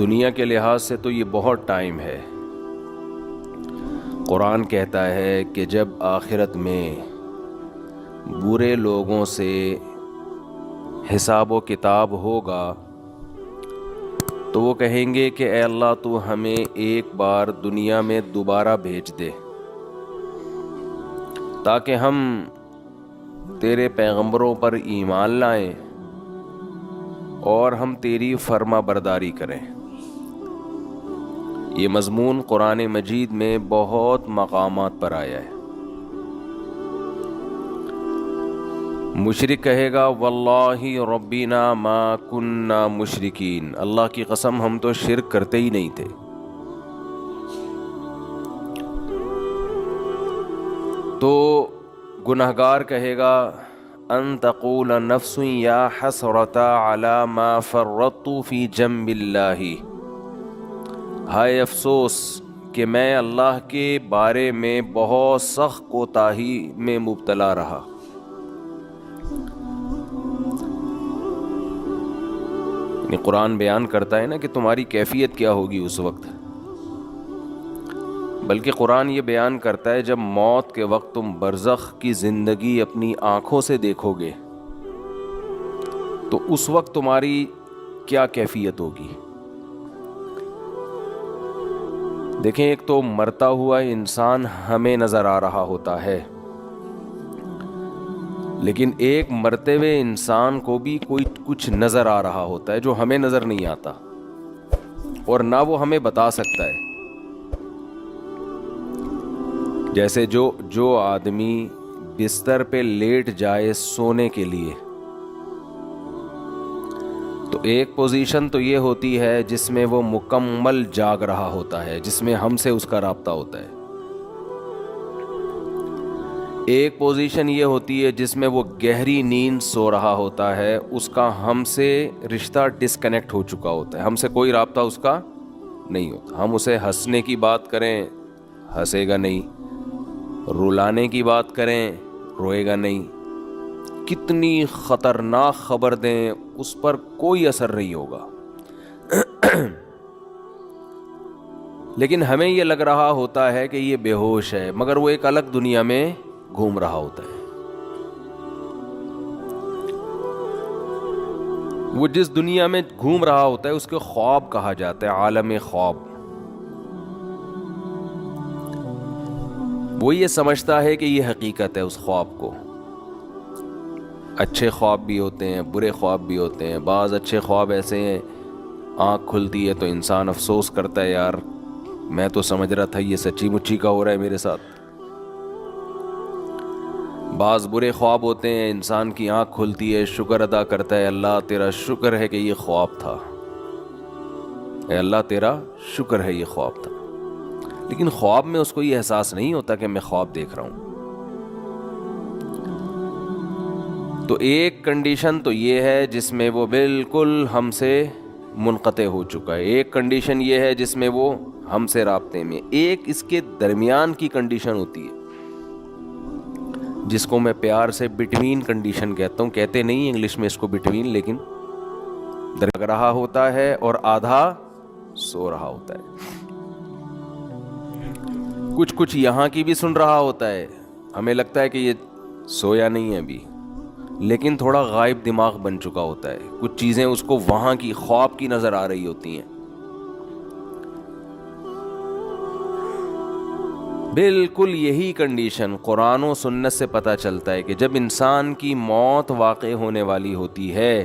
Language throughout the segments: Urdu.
دنیا کے لحاظ سے تو یہ بہت ٹائم ہے۔ قرآن کہتا ہے کہ جب آخرت میں برے لوگوں سے حساب و کتاب ہوگا تو وہ کہیں گے کہ اے اللہ تو ہمیں ایک بار دنیا میں دوبارہ بھیج دے تاکہ ہم تیرے پیغمبروں پر ایمان لائیں اور ہم تیری فرما برداری کریں۔ یہ مضمون قرآن مجید میں بہت مقامات پر آیا ہے۔ مشرک کہے گا واللہ ربنا ما کننا مشرکین، اللہ کی قسم ہم تو شرک کرتے ہی نہیں تھے۔ تو گنہگار کہے گا ان تقول نفس یا حسرۃ علی ما فرطت فی جنب اللہ، ہائے افسوس کہ میں اللہ کے بارے میں بہت سخت کوتاہی میں مبتلا رہا۔ قرآن بیان کرتا ہے نا کہ تمہاری کیفیت کیا ہوگی اس وقت، بلکہ قرآن یہ بیان کرتا ہے جب موت کے وقت تم برزخ کی زندگی اپنی آنکھوں سے دیکھو گے تو اس وقت تمہاری کیا کیفیت ہوگی۔ دیکھیں، ایک تو مرتا ہوا انسان ہمیں نظر آ رہا ہوتا ہے، لیکن ایک مرتے ہوئے انسان کو بھی کوئی کچھ نظر آ رہا ہوتا ہے جو ہمیں نظر نہیں آتا اور نہ وہ ہمیں بتا سکتا ہے۔ جیسے جو آدمی بستر پہ لیٹ جائے سونے کے لیے تو ایک پوزیشن تو یہ ہوتی ہے جس میں وہ مکمل جاگ رہا ہوتا ہے، جس میں ہم سے اس کا رابطہ ہوتا ہے۔ ایک پوزیشن یہ ہوتی ہے جس میں وہ گہری نیند سو رہا ہوتا ہے، اس کا ہم سے رشتہ ڈسکنیکٹ ہو چکا ہوتا ہے، ہم سے کوئی رابطہ اس کا نہیں ہوتا۔ ہم اسے ہنسنے کی بات کریں ہنسے گا نہیں، رلانے کی بات کریں روئے گا نہیں، کتنی خطرناک خبر دیں اس پر کوئی اثر نہیں ہوگا۔ لیکن ہمیں یہ لگ رہا ہوتا ہے کہ یہ بے ہوش ہے، مگر وہ ایک الگ دنیا میں گھوم رہا ہوتا ہے۔ وہ جس دنیا میں گھوم رہا ہوتا ہے اس کے خواب کہا جاتا ہے، عالم خواب۔ وہ یہ سمجھتا ہے کہ یہ حقیقت ہے اس خواب کو۔ اچھے خواب بھی ہوتے ہیں، برے خواب بھی ہوتے ہیں۔ بعض اچھے خواب ایسے ہیں آنکھ کھلتی ہے تو انسان افسوس کرتا ہے، یار میں تو سمجھ رہا تھا یہ سچی مچی کا ہو رہا ہے میرے ساتھ۔ بعض برے خواب ہوتے ہیں، انسان کی آنکھ کھلتی ہے، شکر ادا کرتا ہے، اللہ تیرا شکر ہے کہ یہ خواب تھا، اے اللہ تیرا شکر ہے یہ خواب تھا۔ لیکن خواب میں اس کو یہ احساس نہیں ہوتا کہ میں خواب دیکھ رہا ہوں۔ تو ایک کنڈیشن تو یہ ہے جس میں وہ بالکل ہم سے منقطع ہو چکا ہے، ایک کنڈیشن یہ ہے جس میں وہ ہم سے رابطے میں، ایک اس کے درمیان کی کنڈیشن ہوتی ہے جس کو میں پیار سے بٹوین کنڈیشن کہتا ہوں۔ کہتے نہیں انگلش میں اس کو بٹوین، لیکن لگ رہا ہوتا ہے اور آدھا سو رہا ہوتا ہے۔ کچھ یہاں کی بھی سن رہا ہوتا ہے، ہمیں لگتا ہے کہ یہ سویا نہیں ہے ابھی، لیکن تھوڑا غائب دماغ بن چکا ہوتا ہے، کچھ چیزیں اس کو وہاں کی خواب کی نظر آ رہی ہوتی ہیں۔ بالکل یہی کنڈیشن قرآن و سنت سے پتہ چلتا ہے کہ جب انسان کی موت واقع ہونے والی ہوتی ہے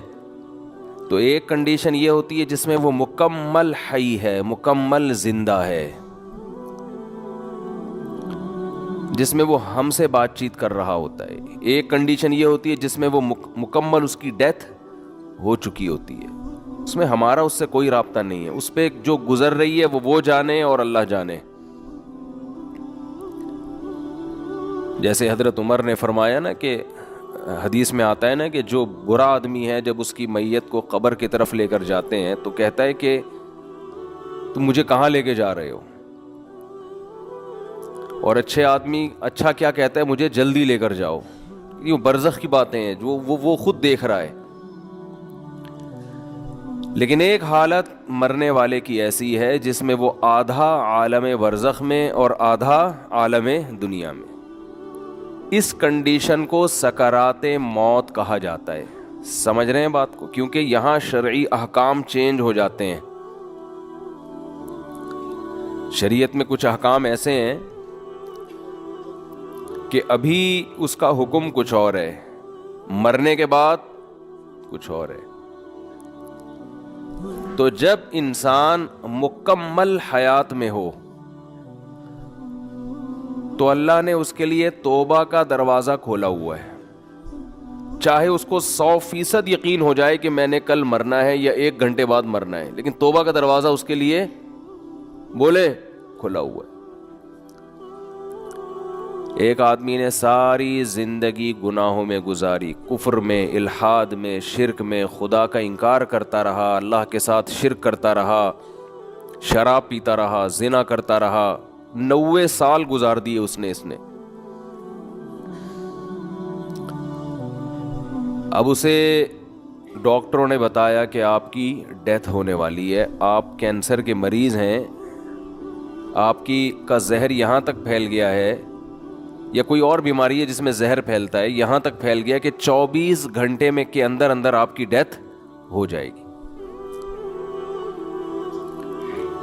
تو ایک کنڈیشن یہ ہوتی ہے جس میں وہ مکمل حی ہے، مکمل زندہ ہے، جس میں وہ ہم سے بات چیت کر رہا ہوتا ہے۔ ایک کنڈیشن یہ ہوتی ہے جس میں وہ مکمل اس کی ڈیتھ ہو چکی ہوتی ہے، اس میں ہمارا اس سے کوئی رابطہ نہیں ہے، اس پہ جو گزر رہی ہے وہ جانے اور اللہ جانے۔ جیسے حضرت عمر نے فرمایا نا کہ حدیث میں آتا ہے نا کہ جو برا آدمی ہے جب اس کی میت کو قبر کی طرف لے کر جاتے ہیں تو کہتا ہے کہ تم مجھے کہاں لے کے جا رہے ہو، اور اچھے آدمی اچھا کیا کہتا ہے، مجھے جلدی لے کر جاؤ۔ یہ برزخ کی باتیں ہیں جو وہ خود دیکھ رہا ہے۔ لیکن ایک حالت مرنے والے کی ایسی ہے جس میں وہ آدھا عالم برزخ میں اور آدھا عالم دنیا میں. اس کنڈیشن کو سکرات موت کہا جاتا ہے. سمجھ رہے ہیں بات کو؟ کیونکہ یہاں شرعی احکام چینج ہو جاتے ہیں. شریعت میں کچھ احکام ایسے ہیں کہ ابھی اس کا حکم کچھ اور ہے، مرنے کے بعد کچھ اور ہے. تو جب انسان مکمل حیات میں ہو تو اللہ نے اس کے لیے توبہ کا دروازہ کھولا ہوا ہے. چاہے اس کو 100% یقین ہو جائے کہ میں نے کل مرنا ہے یا 1 گھنٹے بعد مرنا ہے، لیکن توبہ کا دروازہ اس کے لیے بولے کھلا ہوا ہے. ایک آدمی نے ساری زندگی گناہوں میں گزاری، کفر میں، الحاد میں، شرک میں، خدا کا انکار کرتا رہا، اللہ کے ساتھ شرک کرتا رہا، شراب پیتا رہا، زنا کرتا رہا. 90 سال گزار دیے اس نے. اب اسے ڈاکٹروں نے بتایا کہ آپ کی ڈیتھ ہونے والی ہے، آپ کینسر کے مریض ہیں، آپ کا زہر یہاں تک پھیل گیا ہے، یا کوئی اور بیماری ہے جس میں زہر پھیلتا ہے، یہاں تک پھیل گیا کہ 24 گھنٹے میں کے اندر اندر آپ کی ڈیتھ ہو جائے گی.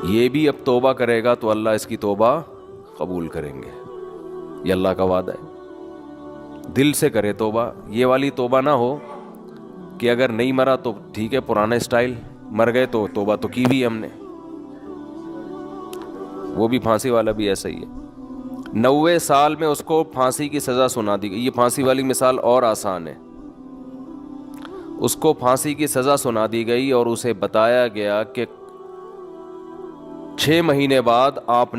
یہ بھی اب توبہ کرے گا تو اللہ اس کی توبہ قبول کریں گے. یہ اللہ کا وعدہ ہے. دل سے کرے توبہ. یہ والی توبہ نہ ہو کہ اگر نہیں مرا تو ٹھیک ہے، پرانا اسٹائل، مر گئے تو توبہ تو کی بھی ہم نے. وہ بھی پھانسی والا بھی ایسا ہی ہے. 90 سال میں اس کو پھانسی کی سزا سنا دی گئی. یہ پھانسی والی مثال اور آسان ہے. اس کو پھانسی کی سزا سنا دی گئی اور اسے بتایا گیا کہ 6 مہینے بعد آپ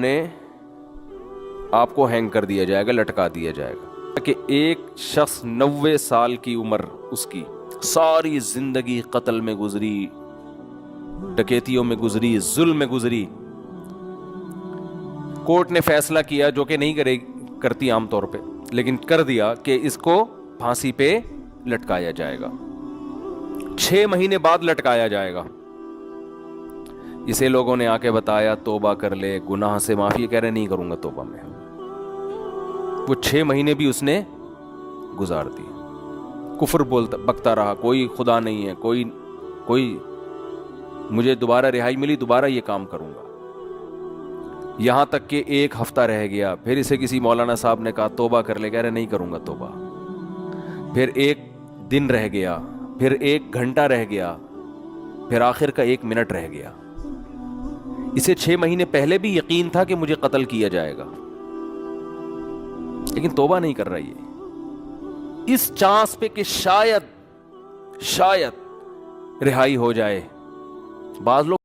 کو ہینگ کر دیا جائے گا، لٹکا دیا جائے گا. کہ ایک شخص 90 سال کی عمر، اس کی ساری زندگی قتل میں گزری، ڈکیتیوں میں گزری، ظلم میں گزری. کورٹ نے فیصلہ کیا، جو کہ نہیں کرتی عام طور پہ، لیکن کر دیا کہ اس کو پھانسی پہ لٹکایا جائے گا. 6 مہینے بعد لٹکایا جائے گا. اسے لوگوں نے آ کے بتایا توبہ کر لے، گناہ سے معافی. کہہ رہے نہیں کروں گا توبہ میں. وہ 6 مہینے بھی اس نے گزار دی. کفر بکتا رہا، کوئی خدا نہیں ہے، کوئی مجھے دوبارہ رہائی ملی، دوبارہ یہ کام کروں گا. یہاں تک کہ 1 ہفتہ رہ گیا. پھر اسے کسی مولانا صاحب نے کہا توبہ کر لے. کہہ رہے نہیں کروں گا توبہ. پھر 1 دن رہ گیا، پھر 1 گھنٹہ رہ گیا، پھر آخر کا 1 منٹ رہ گیا. اسے 6 مہینے پہلے بھی یقین تھا کہ مجھے قتل کیا جائے گا، لیکن توبہ نہیں کر رہی ہے. اس چانس پہ کہ شاید رہائی ہو جائے. بعض لوگ